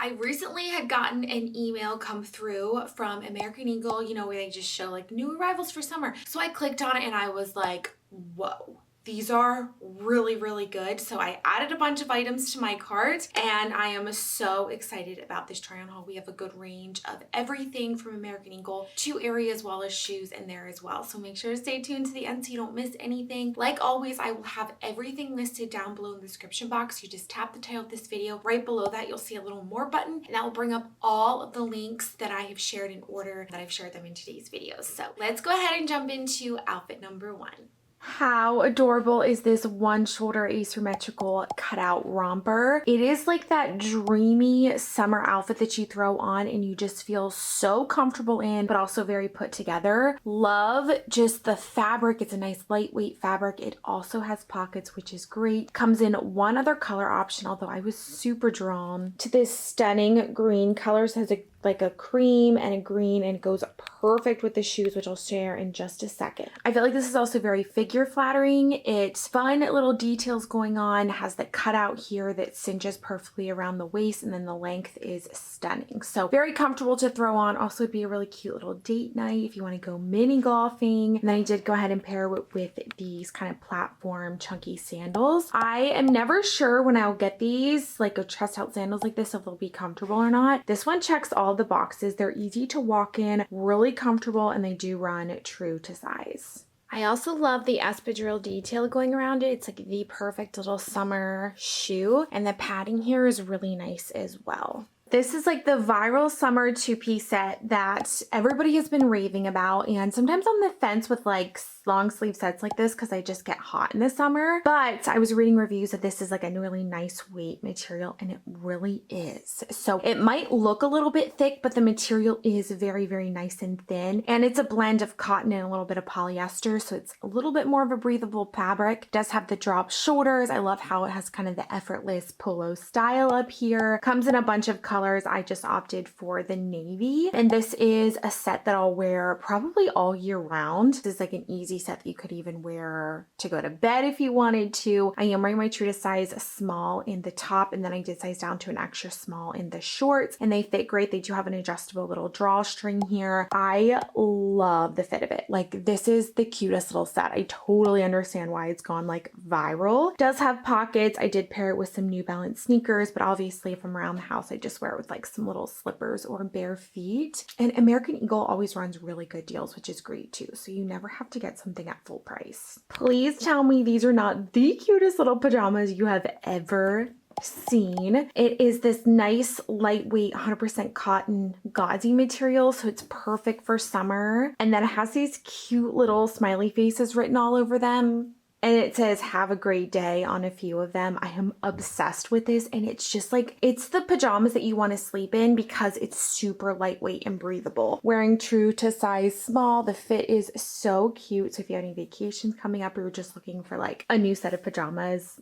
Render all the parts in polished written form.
I recently had gotten an email come through from American Eagle, you know, where they just show like new arrivals for summer. So I clicked on it and I was like, whoa. These are really, really good. So I added a bunch of items to my cart and I am so excited about this try on haul. We have a good range of everything from American Eagle to Aerie as well as shoes in there as well. So make sure to stay tuned to the end so you don't miss anything. Like always, I will have everything listed down below in the description box. You just tap the title of this video. Right below that, you'll see a little more button and that will bring up all of the links that I have shared in order that I've shared them in today's videos. So let's go ahead and jump into outfit number 1. How adorable is this one shoulder asymmetrical cutout romper? It is like that dreamy summer outfit that you throw on and you just feel so comfortable in, but also very put together. Love just the fabric. It's a nice lightweight fabric. It also has pockets, which is great. Comes in one other color option, although I was super drawn to this stunning green color. So it has like a cream and a green and it goes perfect with the shoes, which I'll share in just a second. I feel like this is also very figure flattering. It's fun little details going on. It has the cutout here that cinches perfectly around the waist and then the length is stunning. So very comfortable to throw on. Also would be a really cute little date night if you want to go mini golfing. And then I did go ahead and pair it with these kind of platform chunky sandals. I am never sure when I'll get these, like a chest out sandals like this, if they'll be comfortable or not. This one checks all the boxes. They're easy to walk in, really comfortable, and they do run true to size. I also love the espadrille detail going around it. It's like the perfect little summer shoe, and the padding here is really nice as well. This is like the viral summer two-piece set that everybody has been raving about, and sometimes on the fence with like long sleeve sets like this because I just get hot in the summer. But I was reading reviews that this is like a really nice weight material, and it really is. So it might look a little bit thick, but the material is very, very nice and thin, and it's a blend of cotton and a little bit of polyester, so it's a little bit more of a breathable fabric. It does have the drop shoulders. I love how it has kind of the effortless polo style up here. Comes in a bunch of colors. I just opted for the navy, and this is a set that I'll wear probably all year round. This is like an easy set that you could even wear to go to bed if you wanted to. I am wearing my true to size small in the top, and then I did size down to an extra small in the shorts, and they fit great. They do have an adjustable little drawstring here. I love the fit of it. Like, this is the cutest little set. I totally understand why it's gone like viral. It does have pockets. I did pair it with some New Balance sneakers, but obviously if I'm around the house, I just wear it with like some little slippers or bare feet. And American Eagle always runs really good deals, which is great too. So you never have to get something at full price. Please tell me these are not the cutest little pajamas you have ever seen. It is this nice lightweight 100% cotton gauzy material, so it's perfect for summer. And then it has these cute little smiley faces written all over them. And it says, have a great day on a few of them. I am obsessed with this. And it's just like, it's the pajamas that you want to sleep in because it's super lightweight and breathable. Wearing true to size small, the fit is so cute. So if you have any vacations coming up or you're just looking for like a new set of pajamas,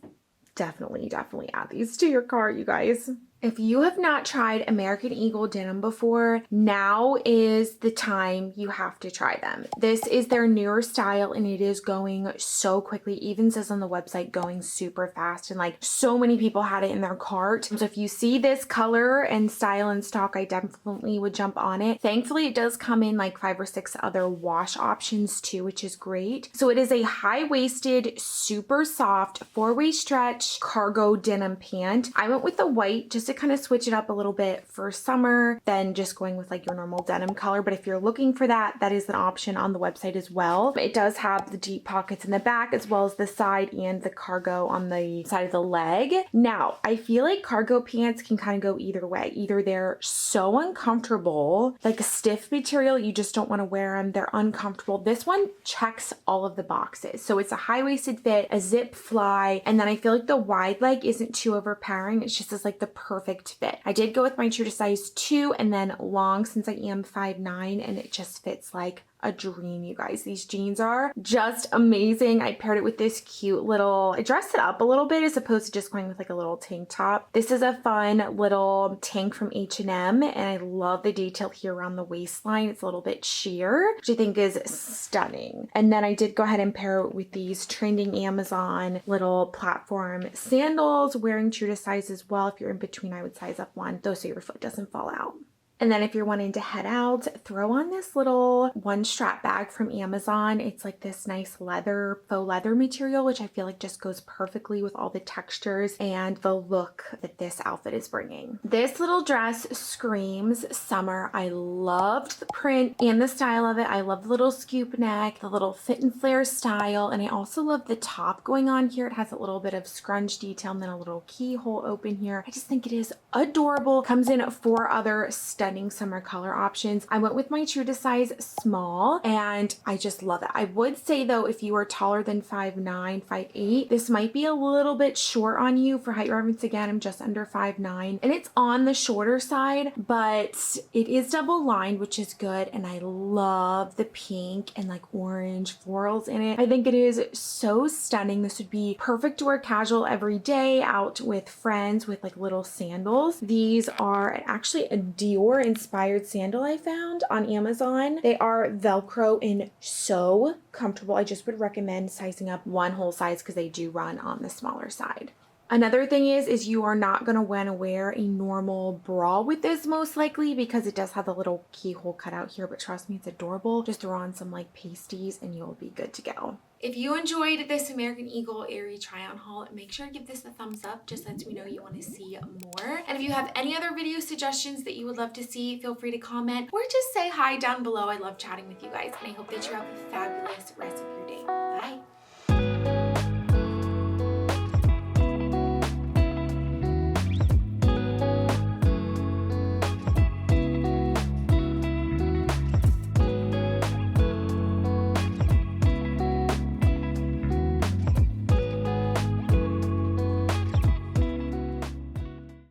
definitely add these to your cart, you guys. If you have not tried American Eagle denim before, now is the time you have to try them. This is their newer style and it is going so quickly. It even says on the website going super fast, and like so many people had it in their cart. So if you see this color and style in stock, I definitely would jump on it. Thankfully, it does come in like 5 or 6 other wash options too, which is great. So it is a high-waisted, super soft, 4-way stretch cargo denim pant. I went with the white just to kind of switch it up a little bit for summer than just going with like your normal denim color. But if you're looking for that, that is an option on the website as well. It does have the deep pockets in the back as well as the side and the cargo on the side of the leg. Now, I feel like cargo pants can kind of go either way. Either they're so uncomfortable, like a stiff material, you just don't want to wear them. They're uncomfortable. This one checks all of the boxes. So it's a high-waisted fit, a zip fly, and then I feel like the wide leg isn't too overpowering. It's just as like the perfect fit. I did go with my true to size 2 and then long since I am 5'9", and it just fits like a dream, you guys. These jeans are just amazing. I paired it with this cute little, I dressed it up a little bit as opposed to just going with like a little tank top. This is a fun little tank from H&M, and I love the detail here around the waistline. It's a little bit sheer, which I think is stunning. And then I did go ahead and pair it with these trending Amazon little platform sandals, wearing true to size as well. If you're in between, I would size up one, though, so your foot doesn't fall out. And then if you're wanting to head out, throw on this little one strap bag from Amazon. It's like this nice leather, faux leather material, which I feel like just goes perfectly with all the textures and the look that this outfit is bringing. This little dress screams summer. I loved the print and the style of it. I love the little scoop neck, the little fit and flare style, and I also love the top going on here. It has a little bit of scrunch detail and then a little keyhole open here. I just think it is adorable. Comes in 4 other stunning summer color options. I went with my true to size small, and I just love it. I would say though, if you are taller than 5'9", 5'8", this might be a little bit short on you. For height reference, again, I'm just under 5'9", and it's on the shorter side, but it is double lined, which is good. And I love the pink and like orange florals in it. I think it is so stunning. This would be perfect to wear casual every day, out with friends with like little sandals. These are actually a Dior inspired sandal I found on Amazon. They are Velcro and so comfortable. I just would recommend sizing up one whole size because they do run on the smaller side. Another thing is you are not going to want to wear a normal bra with this most likely, because it does have the little keyhole cut out here, but trust me, it's adorable. Just throw on some like pasties and you'll be good to go. If you enjoyed this American Eagle Aerie try-on haul, make sure to give this a thumbs up. Just lets me know you want to see more. And if you have any other video suggestions that you would love to see, feel free to comment or just say hi down below. I love chatting with you guys, and I hope that you have a fabulous rest of your day. Bye.